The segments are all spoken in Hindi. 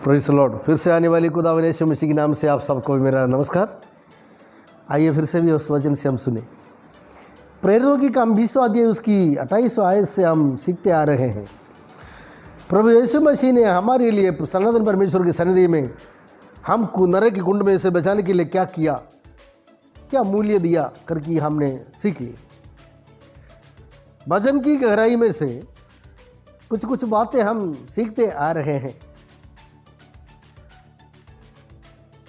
Praise the Lord. फिर से आने वाली खुदावंद यीशु मसीह के नाम से आप सबको मेरा नमस्कार। आइए फिर से भी उस वचन से हम सुने। प्रेरितों की काम 20वां अध्याय उसकी 28वां आयत से हम सीखते आ रहे हैं। प्रभु यीशु मसीह ने हमारे लिए सनातन परमेश्वर की सन्निधि में हमको नरक के कुंड में से बचाने के लिए क्या किया, क्या मूल्य दिया करके हमने सीख ली। वचन की गहराई में से कुछ कुछ बातें हम सीखते आ रहे हैं।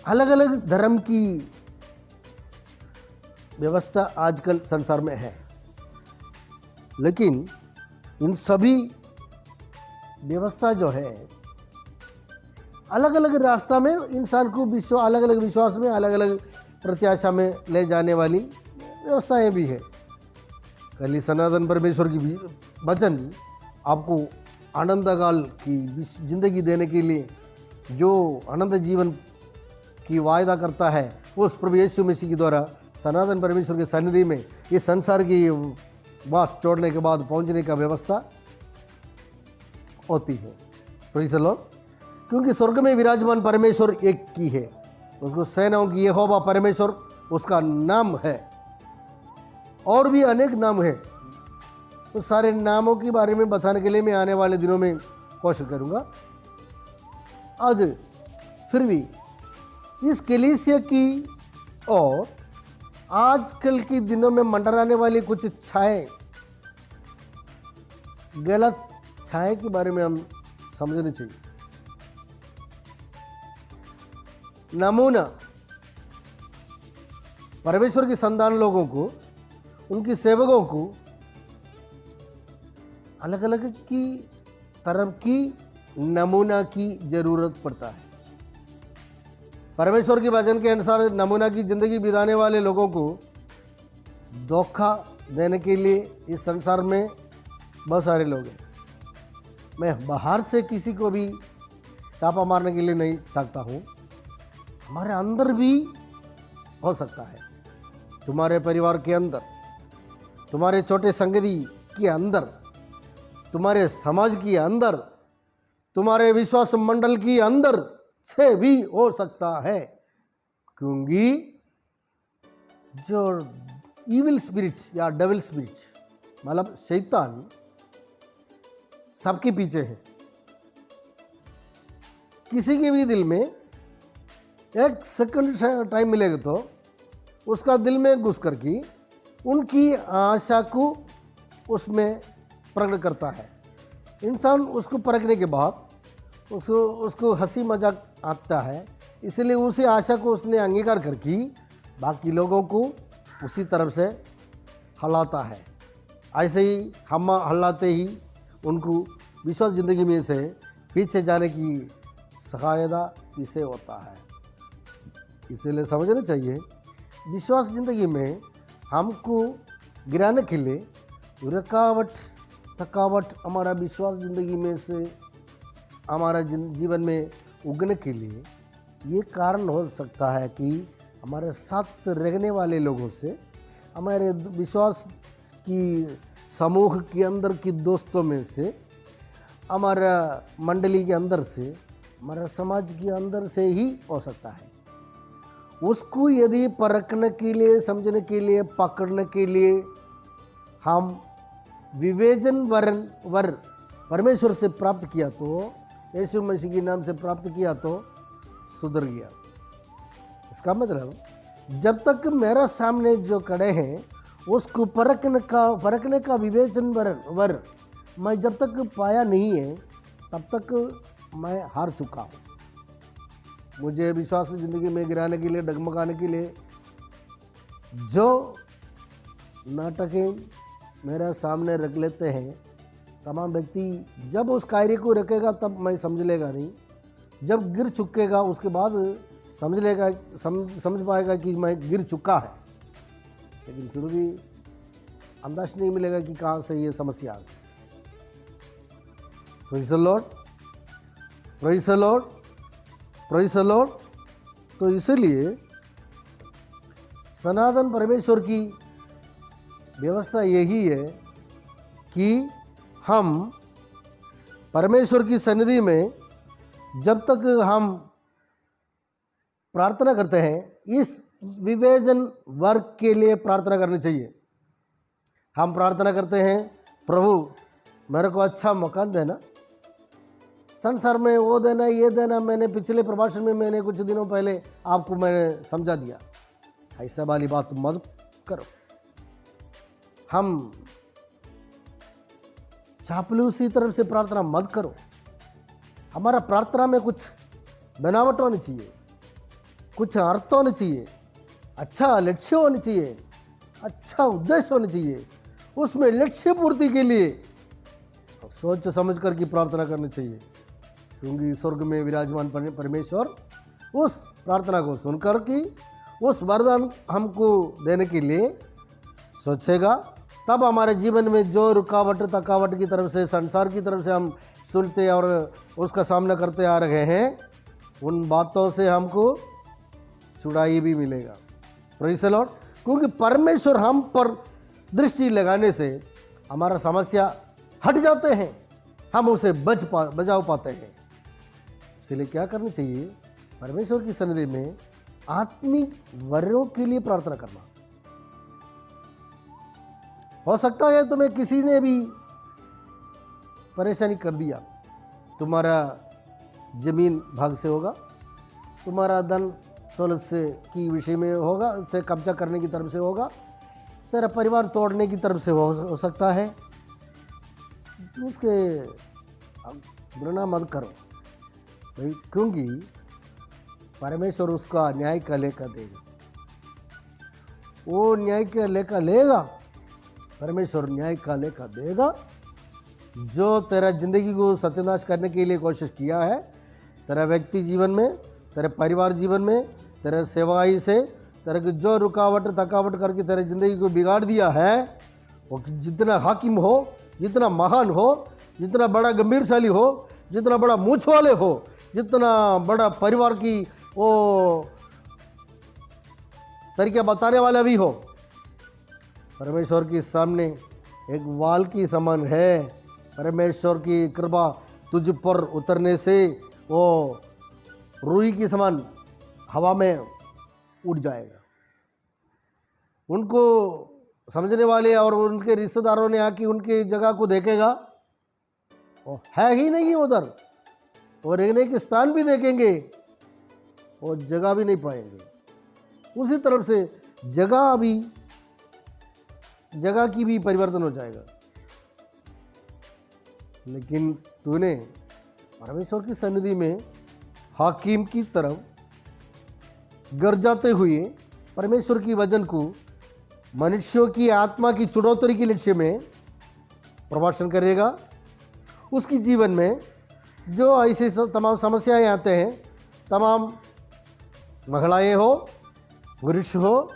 अलग अलग धर्म की व्यवस्था आजकल संसार में है, लेकिन इन सभी व्यवस्था जो है अलग अलग रास्ता में इंसान को अलग अलग विश्वास में, अलग अलग प्रत्याशा में ले जाने वाली व्यवस्थाएं भी है। कल सनातन परमेश्वर की वचन आपको आनंद काल की जिंदगी देने के लिए जो आनंद जीवन की वायदा करता है, उस प्रभु यीशु मसीह के द्वारा सनातन परमेश्वर के सन्निधि में इस संसार की वास छोड़ने के बाद पहुंचने का व्यवस्था होती है। Praise the Lord. क्योंकि स्वर्ग में विराजमान परमेश्वर एक की है, उसको सेनाओं की यहोवा परमेश्वर उसका नाम है। और भी अनेक नाम है, तो सारे नामों के बारे में बताने के लिए मैं आने वाले दिनों में कोशिश करूंगा। आज फिर भी इस कलीसिया की और आजकल के दिनों में मंडराने वाली कुछ छाए, गलत छाए के बारे में हम समझनी चाहिए। नमूना परमेश्वर के संतान लोगों को, उनकी सेवकों को अलग अलग की तरफ की नमूना की जरूरत पड़ता है। परमेश्वर के वचन के अनुसार नमूना की जिंदगी बिताने वाले लोगों को धोखा देने के लिए इस संसार में बहुत सारे लोग हैं। मैं बाहर से किसी को भी चापा मारने के लिए नहीं चाहता हूँ, हमारे अंदर भी हो सकता है। तुम्हारे परिवार के अंदर, तुम्हारे छोटे संगति के अंदर, तुम्हारे समाज के अंदर, तुम्हारे विश्वास मंडल के अंदर से भी हो सकता है। क्योंकि जो इविल स्पिरिट या डेविल स्पिरिट मतलब शैतान सबके पीछे है। किसी के भी दिल में एक सेकंड टाइम मिलेगा तो उसका दिल में घुस करके उनकी आशा को उसमें प्रकट करता है। इंसान उसको परखने के बाद उसको हंसी मजाक आता है, इसलिए उसी आशा को उसने अंगीकार करके बाकी लोगों को उसी तरफ से हलाता है। ऐसे ही हम हलाते ही उनको विश्वास ज़िंदगी में से पीछे जाने की सहायता इसे होता है। इसीलिए समझना चाहिए, विश्वास ज़िंदगी में हमको गिराने के लिए थकावट हमारा विश्वास ज़िंदगी में से हमारा जीवन में उगने के लिए ये कारण हो सकता है कि हमारे साथ रहने वाले लोगों से, हमारे विश्वास की समूह के अंदर की दोस्तों में से, हमारा मंडली के अंदर से, हमारा समाज के अंदर से ही हो सकता है। उसको यदि परखने के लिए, समझने के लिए, पकड़ने के लिए हम विवेचन वर परमेश्वर से प्राप्त किया, तो यीशु मसीह के नाम से प्राप्त किया, तो सुधर गया। इसका मतलब जब तक मेरा सामने जो खड़े हैं उसको परखने का विवेचन वर मैं जब तक पाया नहीं है, तब तक मैं हार चुका हूँ। मुझे विश्वास ज़िंदगी में गिराने के लिए, डगमगाने के लिए जो नाटकें मेरे सामने रख लेते हैं तमाम व्यक्ति, जब उस कार्य को रखेगा तब मैं समझ लेगा नहीं, जब गिर चुकेगा उसके बाद समझ पाएगा कि मैं गिर चुका है। लेकिन फिर भी अंदाज नहीं मिलेगा कि कहाँ से ये समस्या आ गई। Praise the Lord, praise the Lord, praise the Lord. तो इसलिए सनातन परमेश्वर की व्यवस्था यही है कि हम परमेश्वर की सन्निधि में जब तक हम प्रार्थना करते हैं, इस विवेचन वर्ग के लिए प्रार्थना करनी चाहिए। हम प्रार्थना करते हैं, प्रभु मेरे को अच्छा मकान देना, संसार में वो देना ये देना। मैंने पिछले प्रभाषण में मैंने कुछ दिनों पहले आपको मैंने समझा दिया, ऐसा वाली बात मत करो। हम चापलूसी तरफ से प्रार्थना मत करो। हमारा प्रार्थना में कुछ बनावट होनी चाहिए, कुछ अर्थ होना चाहिए, अच्छा लक्ष्य होना चाहिए, अच्छा उद्देश्य होना चाहिए। उसमें लक्ष्य पूर्ति के लिए सोच समझ कर की प्रार्थना करनी चाहिए, क्योंकि स्वर्ग में विराजमान परमेश्वर उस प्रार्थना को सुनकर की उस वरदान हमको देने के लिए सोचेगा। तब हमारे जीवन में जो रुकावट थकावट की तरफ से, संसार की तरफ से हम सुनते और उसका सामना करते आ रहे हैं, उन बातों से हमको छुड़ाई भी मिलेगा। Praise the Lord. क्योंकि परमेश्वर हम पर दृष्टि लगाने से हमारा समस्या हट जाते हैं, हम उसे बचा पाते हैं। इसलिए क्या करना चाहिए? परमेश्वर की सन्निधि में आत्मिक वरों के लिए प्रार्थना करना। हो सकता है तुम्हें किसी ने भी परेशानी कर दिया, तुम्हारा जमीन भाग से होगा, तुम्हारा धन दौलत से की विषय में होगा, उससे कब्जा करने की तरफ से होगा, तेरा परिवार तोड़ने की तरफ से हो सकता है। उसके घृणा मत करो, क्योंकि परमेश्वर उसका न्याय का लेखा देगा। वो न्याय का लेखा लेगा, परमेश्वर न्याय का लेखा देगा। जो तेरा जिंदगी को सत्यानाश करने के लिए कोशिश किया है, तेरा व्यक्ति जीवन में, तेरे परिवार जीवन में, तेरे सेवाई से तेरे को जो रुकावट थकावट करके तेरे जिंदगी को बिगाड़ दिया है, वो जितना हाकिम हो, जितना महान हो, जितना बड़ा गंभीरशाली हो, जितना बड़ा मूछ वाले हो, जितना बड़ा परिवार की वो तरीका बताने वाला भी हो, परमेश्वर के सामने एक वाल की समान है। परमेश्वर की कृपा तुझ पर उतरने से वो रुई की समान हवा में उड़ जाएगा। उनको समझने वाले और उनके रिश्तेदारों ने आके उनकी जगह को देखेगा, वो है ही नहीं उधर, और रहने के स्थान भी देखेंगे, वो जगह भी नहीं पाएंगे। उसी तरफ से जगह की भी परिवर्तन हो जाएगा। लेकिन तूने परमेश्वर की सन्निधि में हाकिम की तरफ गरजाते हुए परमेश्वर की वचन को मनुष्यों की आत्मा की चुड़ौती के लक्ष्य में प्रभाषण करेगा। उसकी जीवन में जो ऐसे तमाम समस्याएं आते हैं, तमाम महिलाएं हो, पुरुष हो,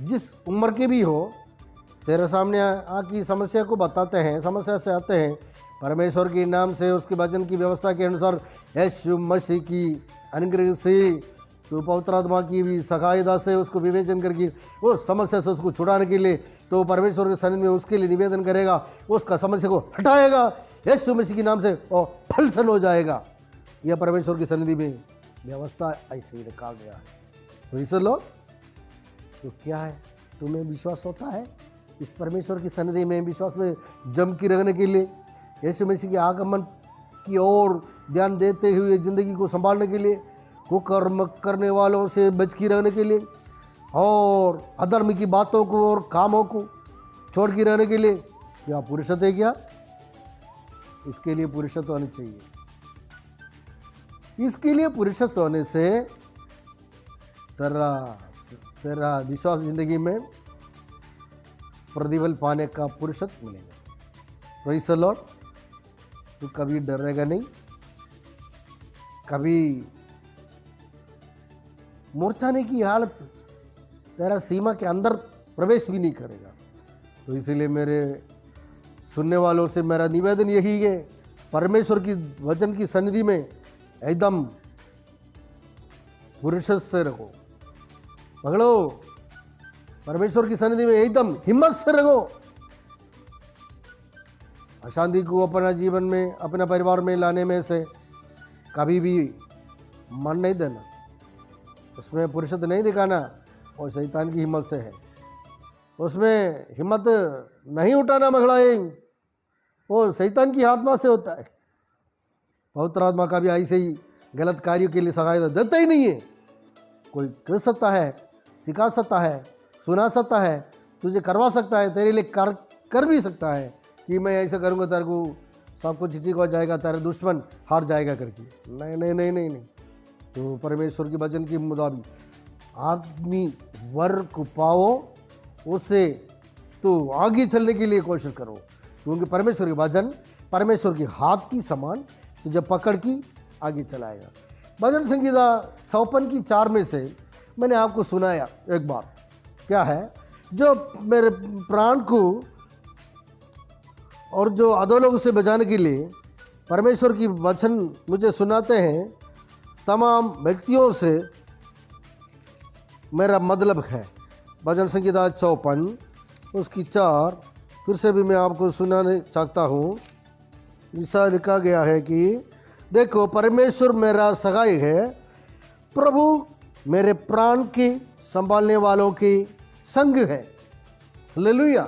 जिस उम्र के भी हो, तेरे सामने आकी समस्या को बताते हैं, समस्या से आते हैं, परमेश्वर के नाम से, उसके वचन की व्यवस्था के अनुसार, यीशु मसीह की अनुग्रह से, तो पवित्र आत्मा की भी सहायता से उसको विवेचन करके उस समस्या से उसको छुड़ाने के लिए तो परमेश्वर के सन्निधि में उसके लिए निवेदन करेगा, उसका समस्या को हटाएगा, यीशु मसीह के नाम से और फलसन हो जाएगा। यह परमेश्वर की सन्निधि में व्यवस्था ऐसे ही रखा गया है। Praise the Lord. तो क्या है, तुम्हें विश्वास होता है इस परमेश्वर की सन्निधि में विश्वास में जम के रहने के लिए, यीशु मसीह के आगमन की ओर ध्यान देते हुए ज़िंदगी को संभालने के लिए, कुकर्म करने वालों से बच के रहने के लिए, और अधर्म की बातों को और कामों को छोड़ के रहने के लिए? क्या पुरुषत्व है? क्या इसके लिए पुरुषत्व होनी चाहिए। इसके लिए पुरुषत्व होने से तेरा विश्वास जिंदगी में प्रतिफल पाने का पुरुषत्व मिलेगा। Praise the Lord. तू कभी डरेगा नहीं, कभी मूर्छाने की हालत तेरा सीमा के अंदर प्रवेश भी नहीं करेगा। तो इसीलिए मेरे सुनने वालों से मेरा निवेदन यही है, परमेश्वर की वचन की सन्निधि में एकदम पुरुषत्व से रहो, पकड़ो, परमेश्वर की सन्निधि में एकदम हिम्मत से रहो। अशांति को अपना जीवन में, अपना परिवार में लाने में से कभी भी मन नहीं देना, उसमें पुरुषत्व नहीं दिखाना, और शैतान की हिम्मत से है। उसमें हिम्मत नहीं उठाना मखड़ाए, वो शैतान की आत्मा से होता है। पवित्र आत्मा का भी ऐसे ही गलत कार्यों के लिए सहायता देता ही नहीं है। कोई कह सकता है, सिखा सकता है, सुना सकता है, तुझे करवा सकता है, तेरे लिए कर भी सकता है कि मैं ऐसा करूँगा तेरे को सब कुछ ठीक हो जाएगा, तेरा दुश्मन हार जाएगा करके। नहीं नहीं नहीं नहीं नहीं, तो परमेश्वर के वचन के मुताबिक आदमी वर को पाओ, उससे तो आगे चलने के लिए कोशिश करो, क्योंकि परमेश्वर के वचन परमेश्वर के हाथ की समान तुझे पकड़ की आगे चलाएगा। भजन संगीता 56 की 4 में से मैंने आपको सुनाया एक बार, क्या है, जो मेरे प्राण को और जो अधोलोक से बचाने के लिए परमेश्वर की वचन मुझे सुनाते हैं, तमाम व्यक्तियों से मेरा मतलब है। भजन संगीता 54 उसकी 4 फिर से भी मैं आपको सुनाने चाहता हूँ। ऐसा लिखा गया है कि देखो परमेश्वर मेरा सहाय है, प्रभु मेरे प्राण के संभालने वालों के संग है। हालेलुया,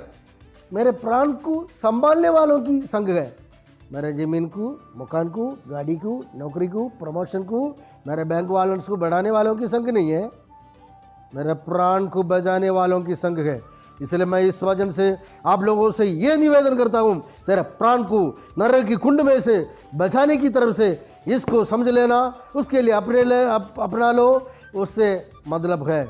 मेरे प्राण को संभालने वालों की संग है। मेरे ज़मीन को, मकान को, गाड़ी को, नौकरी को, प्रमोशन को, मेरे बैंक बैलेंस को बढ़ाने वालों की संग नहीं है, मेरे प्राण को बचाने वालों की संग है। इसलिए मैं इस वचन से आप लोगों से ये निवेदन करता हूँ, तेरे प्राण को नरक की कुंड में से बचाने की तरफ से इसको समझ लेना, उसके लिए अपना लो। उससे मतलब है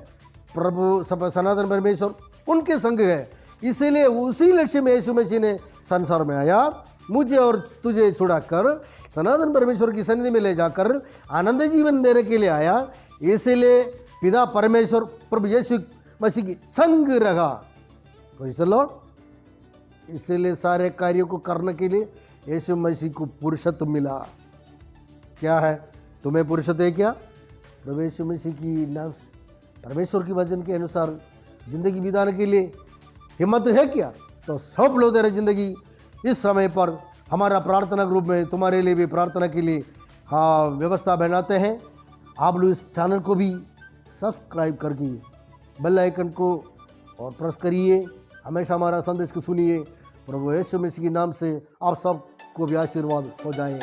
प्रभु सनातन परमेश्वर उनके संग है। इसीलिए उसी लक्ष्य में यीशु मसीह ने संसार में आया, मुझे और तुझे छुड़ाकर सनातन परमेश्वर की सन्निधि में ले जाकर आनंद जीवन देने के लिए आया। इसीलिए पिता परमेश्वर प्रभु यीशु मसीह की संग रहा। Praise the Lord. इसीलिए सारे कार्यों को करने के लिए यीशु मसीह को पुरुषत्व मिला। क्या है, तुम्हें पुरुषत्व है क्या? प्रभु यीशु मसीह की नाम से परमेश्वर की वचन के अनुसार जिंदगी बिताने के लिए हिम्मत है क्या? तो सौंप लो तेरी जिंदगी इस समय पर। हमारा प्रार्थना ग्रुप में तुम्हारे लिए भी प्रार्थना के लिए व्यवस्था बनाते हैं। आप लोग इस चैनल को भी सब्सक्राइब करके बेल आइकन को और प्रेस करिए, हमेशा हमारा संदेश को सुनिए। प्रभु यीशु मसीह के नाम से आप सबको भी आशीर्वाद हो जाए।